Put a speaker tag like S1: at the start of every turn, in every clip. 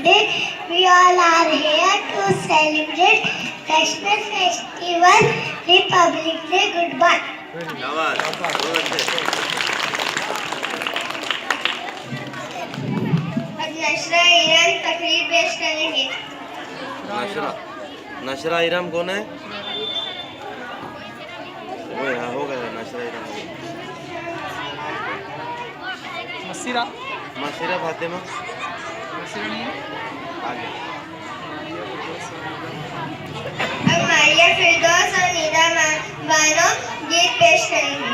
S1: Today we all are here to celebrate National Festival Republic Day. Goodbye. आज नशरा Iran तकरीर पेश करेंगे।
S2: नशरा Iran कौन है? वो यहाँ हो गया नशरा ईरान। मसीरा फातिमा आगे।
S1: अब मारिया फिरदौस और निदा बानो गीत पेश करेंगे।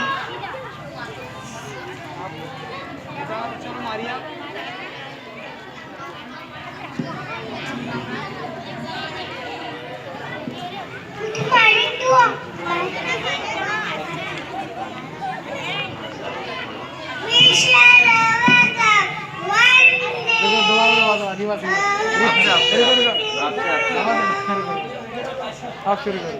S3: आप शुरू करो।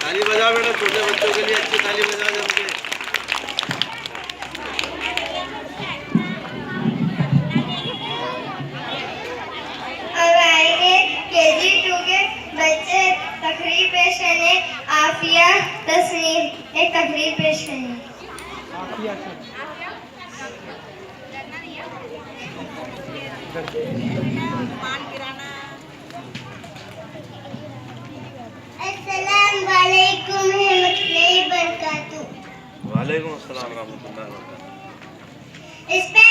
S2: ताली बजाओ बेटा, छोटे बच्चों के लिए अच्छी ताली बजाओ जम के।
S1: अब आएंगे केजी 2 के बच्चे तकरीर पेश करने। आफिया तस्नीम एक तकरीर पेश करने। अस्सलामुअलैकुम रहमतुल्लाहि व बरकातुहू।
S2: वालेकुम अस्सलाम रहमतुल्लाहि व बरकातुहू।
S1: इस पे